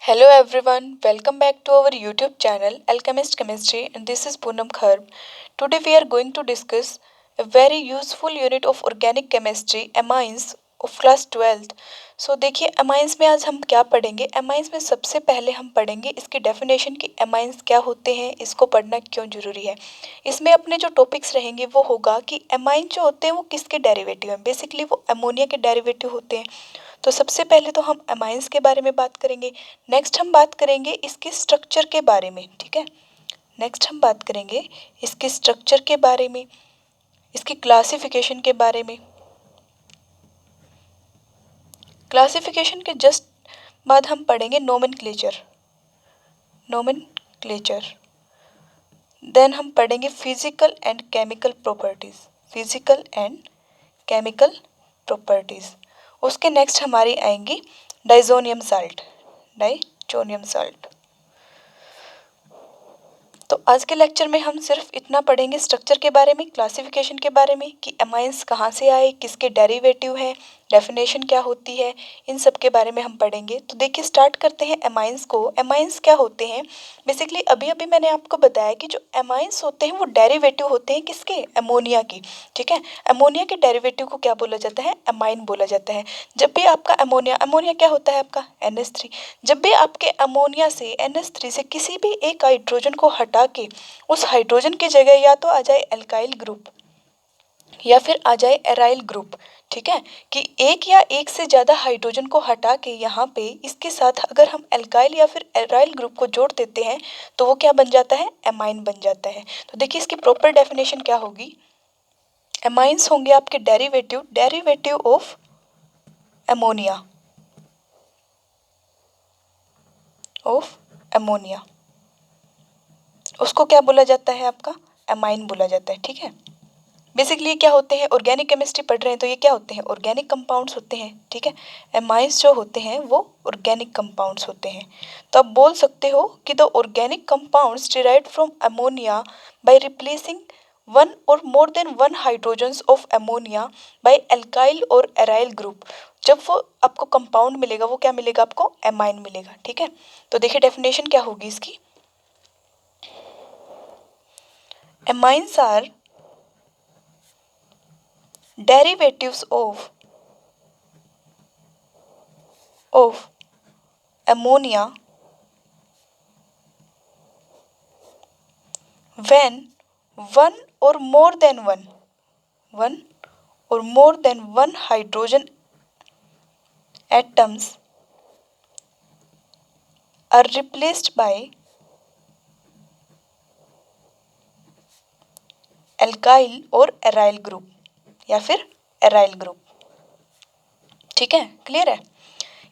Hello everyone, welcome back to our YouTube channel Alchemist Chemistry and this is Poonam Kharb. Today we are going to discuss a very useful unit of organic chemistry, amines of class 12th. So देखिए amines में आज हम क्या पढ़ेंगे। amines में सबसे पहले हम पढ़ेंगे इसकी डेफिनेशन कि amines क्या होते हैं, इसको पढ़ना क्यों जरूरी है। इसमें अपने जो टॉपिक्स रहेंगे वो होगा कि amine जो होते हैं वो किसके डेरिवेटिव हैं। बेसिकली वो अमोनिया के डेरिवेटिव होते हैं। तो सबसे पहले तो हम अमाइंस के बारे में बात करेंगे। नेक्स्ट हम बात करेंगे इसके स्ट्रक्चर के बारे में, ठीक है। नेक्स्ट हम बात करेंगे इसके स्ट्रक्चर के बारे में, इसकी क्लासिफिकेशन के बारे में। क्लासिफिकेशन के जस्ट बाद हम पढ़ेंगे नोमेनक्लेचर। देन हम पढ़ेंगे physical and chemical properties. Physical and chemical properties. उसके नेक्स्ट हमारी आएंगी डाइजोनियम साल्ट। तो आज के लेक्चर में हम सिर्फ इतना पढ़ेंगे स्ट्रक्चर के बारे में, क्लासिफिकेशन के बारे में कि अमाइंस कहाँ से आए, किसके डेरिवेटिव हैं, डेफिनेशन क्या होती है, इन सब के बारे में हम पढ़ेंगे। तो देखिए स्टार्ट करते हैं अमाइंस को। अमाइंस क्या होते हैं। बेसिकली अभी अभी मैंने आपको बताया कि जो अमाइंस होते हैं वो डेरिवेटिव होते हैं किसके, अमोनिया की, ठीक है। अमोनिया के डेरिवेटिव को क्या बोला जाता है, अमाइन बोला जाता है। जब भी आपका अमोनिया क्या होता है आपका NH3। जब भी आपके अमोनिया से NH3 से किसी भी एक हाइड्रोजन को हटा के उस हाइड्रोजन की जगह या तो आ जाए एल्काइल ग्रुप या फिर आ जाए एराइल ग्रुप, ठीक है। कि एक या एक से ज्यादा हाइड्रोजन को हटा के यहाँ पे इसके साथ अगर हम एल्काइल या फिर एराइल ग्रुप को जोड़ देते हैं तो वो क्या बन जाता है, एमाइन बन जाता है। तो देखिए इसकी प्रॉपर डेफिनेशन क्या होगी। एमाइंस होंगे आपके डेरिवेटिव ऑफ अमोनिया, उसको क्या बोला जाता है आपका, एमाइन बोला जाता है, ठीक है। बेसिकली क्या होते हैं, ऑर्गेनिक केमिस्ट्री पढ़ रहे हैं तो ये क्या होते हैं, ऑर्गेनिक कंपाउंड्स होते हैं, ठीक है। एमाइंस जो होते हैं वो ऑर्गेनिक कंपाउंड्स होते हैं। तो आप बोल सकते हो कि the organic compounds derived from ammonia by replacing one और more than one hydrogens of ammonia by alkyl or aryl group. जब वो आपको कंपाउंड मिलेगा वो क्या मिलेगा आपको, एमाइन मिलेगा, ठीक है। तो देखिए डेफिनेशन क्या होगी इसकी। Amines are derivatives of ammonia when one or more than one hydrogen atoms are replaced by alkyl और एराइल ग्रुप या फिर एराइल ग्रुप, ठीक है। क्लियर है।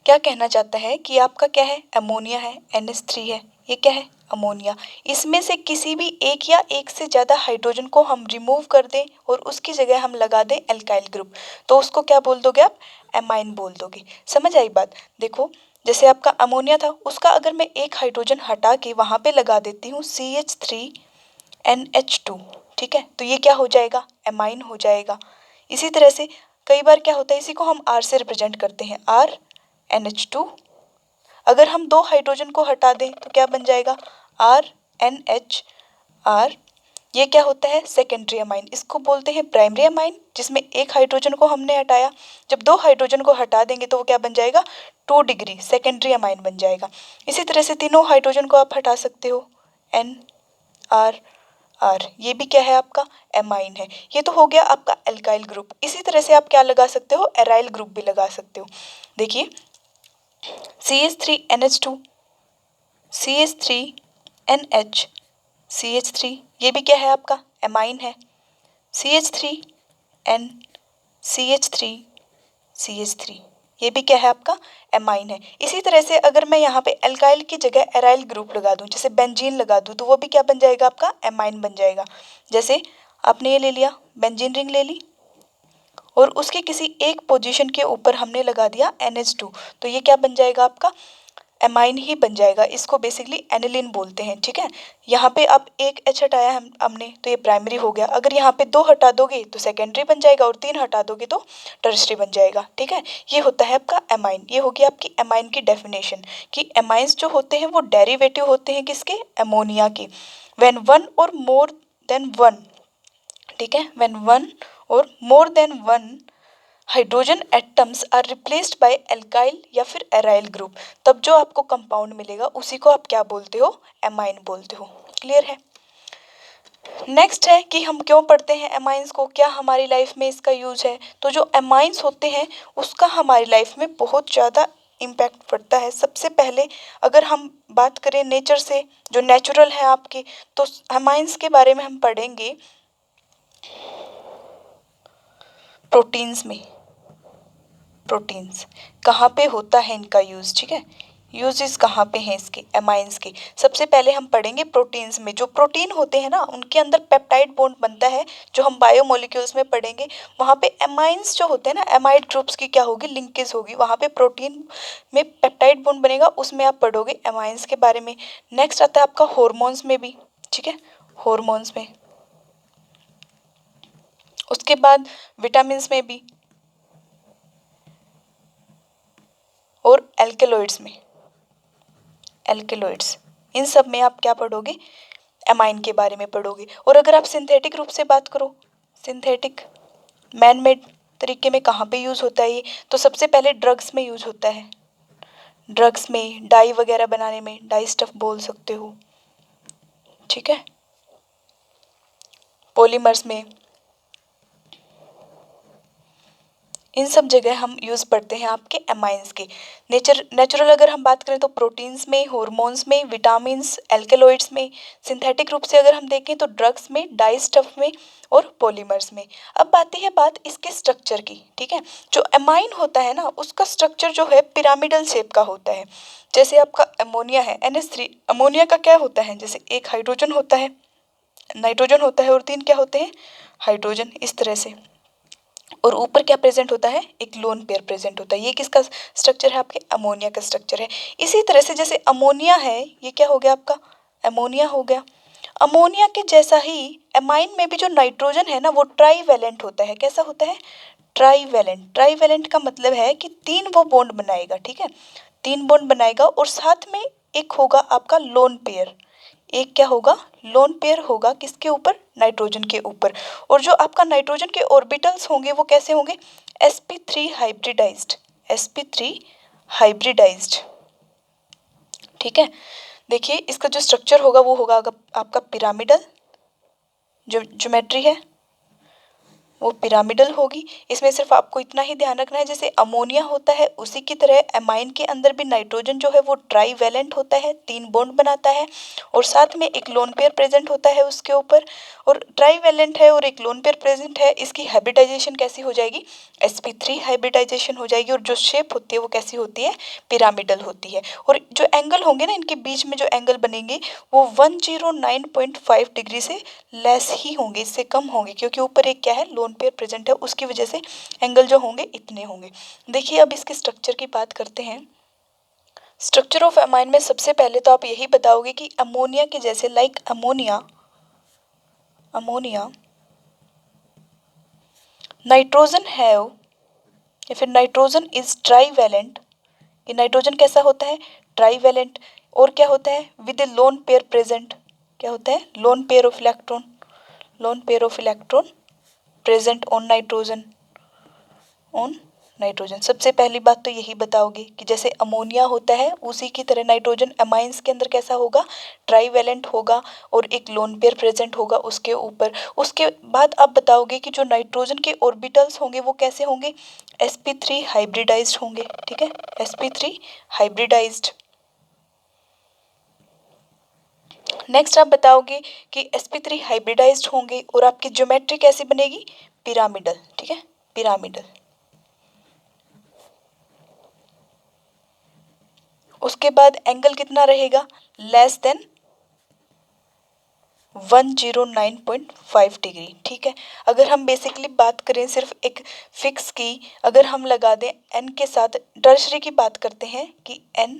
क्या कहना चाहता है कि आपका क्या है, अमोनिया है, NH3 है, ये क्या है, अमोनिया। इसमें से किसी भी एक या एक से ज़्यादा हाइड्रोजन को हम रिमूव कर दें और उसकी जगह हम लगा दें एल्काइल ग्रुप, तो उसको क्या बोल दोगे आप, एमाइन बोल दोगे। समझ आई बात। देखो जैसे आपका अमोनिया था, उसका अगर मैं एक हाइड्रोजन हटा के वहाँ पे लगा देती हूँ CH3NH2, ठीक है, तो ये क्या हो जाएगा, एमाइन हो जाएगा। इसी तरह से कई बार क्या होता है, इसी को हम R से रिप्रेजेंट करते हैं, RNH2। अगर हम दो हाइड्रोजन को हटा दें तो क्या बन जाएगा, RNHR। ये क्या होता है, सेकेंडरी अमाइन। इसको बोलते हैं प्राइमरी अमाइन, जिसमें एक हाइड्रोजन को हमने हटाया। जब दो हाइड्रोजन को हटा देंगे तो वो क्या बन जाएगा, 2 डिग्री सेकेंडरी अमाइन बन जाएगा। इसी तरह से तीनों हाइड्रोजन को आप हटा सकते हो, NR, ये भी क्या है आपका, एमाइन है। ये तो हो गया आपका एल्काइल ग्रुप। इसी तरह से आप क्या लगा सकते हो, एराइल ग्रुप भी लगा सकते हो। देखिए CH3NH2, CH3NH, CH3, ये भी क्या है आपका, एमाइन है। CH3N, CH3, CH3, ये भी क्या है आपका, एमाइन है। इसी तरह से अगर मैं यहाँ पे एल्काइल की जगह एराइल ग्रुप लगा दूँ, जैसे बेंजीन लगा दूँ, तो वो भी क्या बन जाएगा आपका, एमाइन बन जाएगा। जैसे आपने ये ले लिया, बेंजीन रिंग ले ली और उसके किसी एक पोजीशन के ऊपर हमने लगा दिया NH2, तो ये क्या बन जाएगा आपका, एमाइन ही बन जाएगा, इसको बेसिकली एनिलीन बोलते हैं, ठीक है। यहाँ पे अब एक एच हटाया हमने तो ये प्राइमरी हो गया, अगर यहाँ पे 2 हटा दोगे तो सेकेंडरी बन जाएगा और 3 हटा दोगे तो टर्शरी बन जाएगा, ठीक है। ये होता है आपका एमाइन, ये होगी आपकी एमाइन की डेफिनेशन कि एमाइंस जो होते हैं वो डेरिवेटिव होते हैं किसके, अमोनिया के। व्हेन वन और मोर देन वन, ठीक है, व्हेन वन और more than one hydrogen atoms are replaced by alkyl या फिर एराइल ग्रुप, तब जो आपको कंपाउंड मिलेगा उसी को आप क्या बोलते हो, एमाइन बोलते हो। क्लियर है। नेक्स्ट है कि हम क्यों पढ़ते हैं एमाइंस को, क्या हमारी लाइफ में इसका यूज है। तो जो एमाइंस होते हैं उसका हमारी लाइफ में बहुत ज़्यादा इम्पैक्ट पड़ता है। सबसे पहले अगर हम बात करें नेचर से, जो नेचुरल है आपके, तो एमाइंस के बारे में हम पढ़ेंगे प्रोटीन्स में। प्रोटीन्स कहाँ पे होता है इनका यूज़, ठीक है, यूजेस कहाँ पे हैं इसके एमाइंस के। सबसे पहले हम पढ़ेंगे प्रोटीन्स में। जो प्रोटीन होते हैं ना उनके अंदर पेप्टाइड बॉन्ड बनता है, जो हम बायोमोलिक्यूल्स में पढ़ेंगे। वहाँ पे एमाइंस जो होते हैं ना, एमाइड ग्रुप्स की क्या होगी, लिंकेज होगी। वहाँ पे प्रोटीन में पेप्टाइड बॉन्ड बनेगा, उसमें आप पढ़ोगे एमाइंस के बारे में। नेक्स्ट आता है आपका हॉर्मोन्स में भी, ठीक है, हॉर्मोन्स में। उसके बाद विटामिन्स में भी और एल्केलॉइड्स में, एल्केलॉइड्स, इन सब में आप क्या पढ़ोगे, एमाइन के बारे में पढ़ोगे। और अगर आप सिंथेटिक रूप से बात करो, सिंथेटिक मैन मेड तरीके में कहाँ पे यूज़ होता है ये, तो सबसे पहले ड्रग्स में यूज़ होता है। ड्रग्स में, डाई वगैरह बनाने में, डाई स्टफ बोल सकते हो, ठीक है, पॉलीमर्स में, इन सब जगह हम यूज़ पढ़ते हैं आपके एमाइंस के। नेचुरल अगर हम बात करें तो प्रोटीन्स में, हॉर्मोन्स में, विटामिन्स, एल्केलॉइड्स में। सिंथेटिक रूप से अगर हम देखें तो ड्रग्स में, डाई स्टफ में और पॉलीमर्स में। अब आती है बात इसके स्ट्रक्चर की, ठीक है। जो एमाइन होता है ना उसका स्ट्रक्चर जो है पिरामिडल शेप का होता है। जैसे आपका अमोनिया है NH3, अमोनिया का क्या होता है, जैसे एक हाइड्रोजन होता है, नाइट्रोजन होता है और 3 क्या होते हैं, हाइड्रोजन, इस तरह से। और ऊपर क्या प्रेजेंट होता है, एक लोन पेयर प्रेजेंट होता है। ये किसका स्ट्रक्चर है, आपके अमोनिया का स्ट्रक्चर है। इसी तरह से जैसे अमोनिया है, ये क्या हो गया आपका, अमोनिया हो गया। अमोनिया के जैसा ही एमाइन में भी जो नाइट्रोजन है ना वो ट्राईवैलेंट होता है। कैसा होता है, ट्राईवैलेंट। ट्राईवैलेंट का मतलब है कि 3 वो बॉन्ड बनाएगा, ठीक है, 3 बॉन्ड बनाएगा और साथ में एक होगा आपका लोन पेयर। एक क्या होगा, लोन पेयर होगा किसके ऊपर, नाइट्रोजन के ऊपर। और जो आपका नाइट्रोजन के ऑर्बिटल्स होंगे वो कैसे होंगे, sp3 हाइब्रिडाइज्ड, sp3 हाइब्रिडाइज्ड, ठीक है। देखिए इसका जो स्ट्रक्चर होगा वो होगा आपका पिरामिडल, जो ज्योमेट्री है वो पिरामिडल होगी। इसमें सिर्फ आपको इतना ही ध्यान रखना है, जैसे अमोनिया होता है उसी की तरह एमाइन के अंदर भी नाइट्रोजन जो है वो ट्राईवैलेंट होता है, 3 बॉन्ड बनाता है और साथ में एक लोन पेयर प्रेजेंट होता है उसके ऊपर। और ट्राईवैलेंट है और एक लोन पेयर प्रेजेंट है, इसकी हाइब्रिडाइजेशन कैसी हो जाएगी, sp3 हाइब्रिडाइजेशन हो जाएगी। और जो शेप होती है वो कैसी होती है, पिरामिडल होती है। और जो एंगल होंगे ना इनके बीच में जो एंगल बनेंगे वो 109.5 डिग्री से लेस ही होंगे, इससे कम होंगे, क्योंकि ऊपर एक क्या है, लोन पेयर प्रेजेंट है, उसकी वजह से एंगल जो होंगे इतने होंगे। देखिए अब इसके स्ट्रक्चर की बात करते हैं। स्ट्रक्चर ऑफ एमाइन में सबसे पहले तो आप यही बताओगे कि अमोनिया के जैसे, like ammonia, ammonia nitrogen have, या फिर नाइट्रोजन इज ट्राईवैलेंट। ये नाइट्रोजन कैसा होता है, ट्राईवैलेंट। और क्या होता है, with A lone pair present, क्या होता है, lone pair of electron, lone pair of electron present on nitrogen, on nitrogen. सबसे पहली बात तो यही बताओगे कि जैसे अमोनिया होता है उसी की तरह नाइट्रोजन एमाइंस के अंदर कैसा होगा, ट्राईवैलेंट होगा और एक लोन पेयर प्रेजेंट होगा उसके ऊपर। उसके बाद आप बताओगे कि जो नाइट्रोजन के ऑर्बिटल्स होंगे वो कैसे होंगे, sp3 हाइब्रिडाइज्ड होंगे, ठीक है, sp3 हाइब्रिडाइज्ड। नेक्स्ट आप बताओगे कि sp3 हाइब्रिडाइज्ड होंगे और आपकी ज्योमेट्री कैसी बनेगी, पिरामिडल, ठीक है, पिरामिडल। उसके बाद एंगल कितना रहेगा, लेस देन 109.5 डिग्री, ठीक है। अगर हम बेसिकली बात करें सिर्फ एक फिक्स की, अगर हम लगा दें n के साथ, टर्शरी की बात करते हैं कि n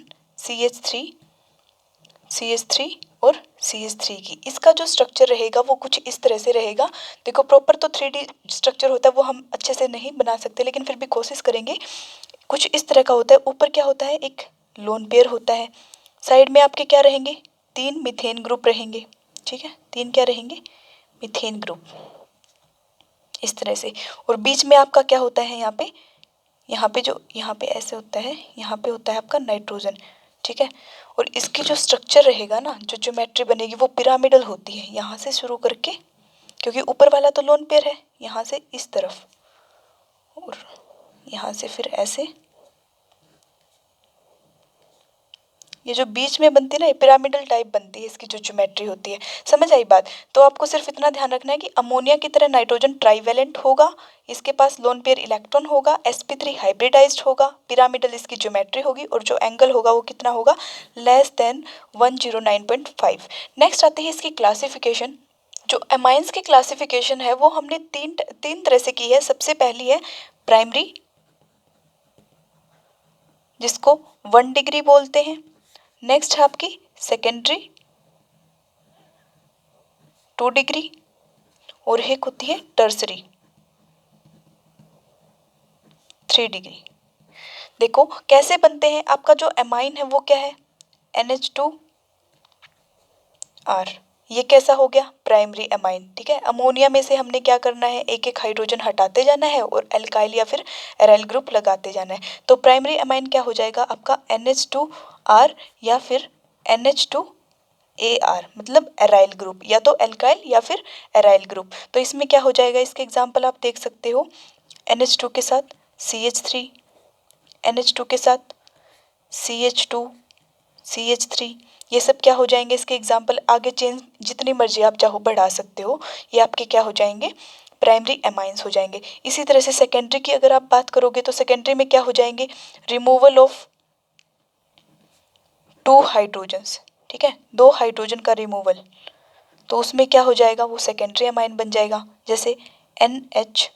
CH3 और CH3 की। इसका जो स्ट्रक्चर रहेगा वो कुछ इस तरह से रहेगा। देखो प्रॉपर तो 3D स्ट्रक्चर होता है वो हम अच्छे से नहीं बना सकते, लेकिन फिर भी कोशिश करेंगे। कुछ इस तरह का होता है। ऊपर क्या होता है, एक लोन पेयर होता है। साइड में आपके क्या रहेंगे, 3 मीथेन ग्रुप रहेंगे। ठीक है, 3 क्या रहेंगे, मीथेन ग्रुप, इस तरह से। और बीच में आपका क्या होता है, यहाँ पे ऐसे होता है, यहाँ पे होता है आपका नाइट्रोजन। ठीक है, और इसकी जो स्ट्रक्चर रहेगा ना, जो ज्योमेट्री बनेगी वो पिरामिडल होती है, यहाँ से शुरू करके, क्योंकि ऊपर वाला तो लोन पेयर है, यहाँ से इस तरफ और यहाँ से फिर ऐसे। ये जो बीच में बनती है ना, ये पिरामिडल टाइप बनती है, इसकी जो ज्योमेट्री होती है। समझ आई बात? तो आपको सिर्फ इतना ध्यान रखना है कि अमोनिया की तरह नाइट्रोजन ट्राइवेलेंट होगा, इसके पास लोन पेयर इलेक्ट्रॉन होगा, sp3 हाइब्रिडाइज्ड होगा, पिरामिडल इसकी ज्योमेट्री होगी, और जो एंगल होगा वो कितना होगा, लेस देन 109.5। नेक्स्ट आते हैं इसकी क्लासिफिकेशन। जो एमाइंस की क्लासिफिकेशन है वो हमने तीन तरह से की है। सबसे पहली है प्राइमरी, जिसको 1 डिग्री बोलते हैं। नेक्स्ट है आपकी सेकेंडरी 2 डिग्री, और एक होती है टर्सरी 3 डिग्री। देखो कैसे बनते हैं। आपका जो एमाइन है वो क्या है, NH2R। ये कैसा हो गया, प्राइमरी एमाइन। ठीक है, अमोनिया में से हमने क्या करना है, एक एक हाइड्रोजन हटाते जाना है और एल्काइल या फिर एराइल ग्रुप लगाते जाना है। तो प्राइमरी एमाइन क्या हो जाएगा आपका, NH2R या फिर NH2AR, मतलब एराइल ग्रुप, या तो एल्काइल या फिर एराइल ग्रुप। तो इसमें क्या हो जाएगा, इसके एग्जाम्पल आप देख सकते हो, NH2 के साथ CH3, NH2 के साथ CH2, CH3, ये सब क्या हो जाएंगे इसके एग्जाम्पल। आगे चेंज जितनी मर्जी आप चाहो बढ़ा सकते हो, ये आपके क्या हो जाएंगे, प्राइमरी एमाइंस हो जाएंगे। इसी तरह से सेकेंडरी की अगर आप बात करोगे तो सेकेंडरी में क्या हो जाएंगे, रिमूवल ऑफ 2 हाइड्रोजन्स। ठीक है, 2 हाइड्रोजन का रिमूवल, तो उसमें क्या हो जाएगा, वो सेकेंडरी एमाइन बन जाएगा। जैसे NH,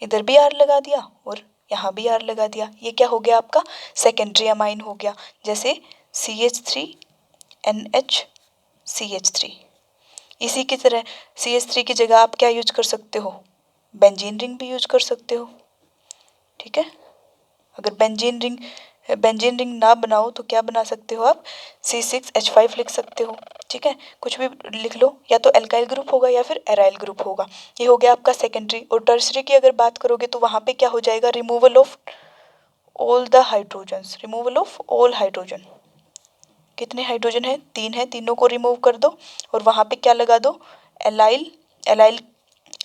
इधर भी R लगा दिया और यहाँ भी R लगा दिया, ये क्या हो गया आपका, सेकेंडरी एमाइन हो गया। जैसे CH3 NH CH3। इसी की तरह CH3 की जगह आप क्या यूज कर सकते हो, बेंजीन रिंग भी यूज कर सकते हो। ठीक है, अगर बेंजीन रिंग ना बनाओ तो क्या बना सकते हो आप, C6H5 लिख सकते हो। ठीक है, कुछ भी लिख लो, या तो एल्काइल ग्रुप होगा या फिर एराइल ग्रुप होगा। ये हो गया आपका सेकेंडरी। और टर्सरी की अगर बात करोगे तो वहाँ पे क्या हो जाएगा, removal of all the hydrogens, removal of all hydrogen. कितने हाइड्रोजन है, 3 है, तीनों को रिमूव कर दो और वहाँ पे क्या लगा दो, एलाइल एलाइल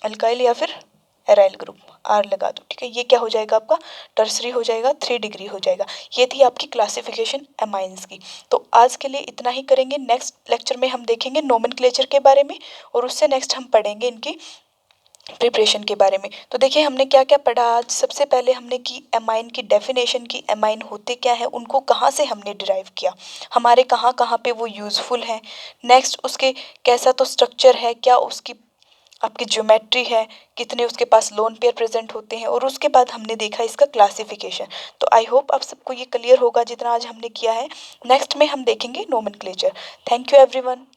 अल्काइल या फिर एराइल ग्रुप, R लगा दो। ठीक है, ये क्या हो जाएगा आपका, टर्सरी हो जाएगा, 3 डिग्री हो जाएगा। ये थी आपकी क्लासिफिकेशन एमाइंस की। तो आज के लिए इतना ही करेंगे। नेक्स्ट लेक्चर में हम देखेंगे नोमेनक्लेचर के बारे में, और उससे नेक्स्ट हम पढ़ेंगे इनकी प्रिपरेशन के बारे में। तो देखिए हमने क्या क्या पढ़ा आज। सबसे पहले हमने की एमाइन की डेफिनेशन की, एमाइन होते क्या है, उनको कहाँ से हमने डिराइव किया, हमारे कहाँ कहाँ पे वो यूज़फुल हैं। नेक्स्ट उसके कैसा तो स्ट्रक्चर है, क्या उसकी आपकी ज्योमेट्री है, कितने उसके पास लोन पेयर प्रेजेंट होते हैं, और उसके बाद हमने देखा इसका क्लासिफिकेशन। तो आई होप आप सबको ये क्लियर होगा जितना आज हमने किया है। नेक्स्ट में हम देखेंगे नोमेनक्लेचर। Thank you everyone.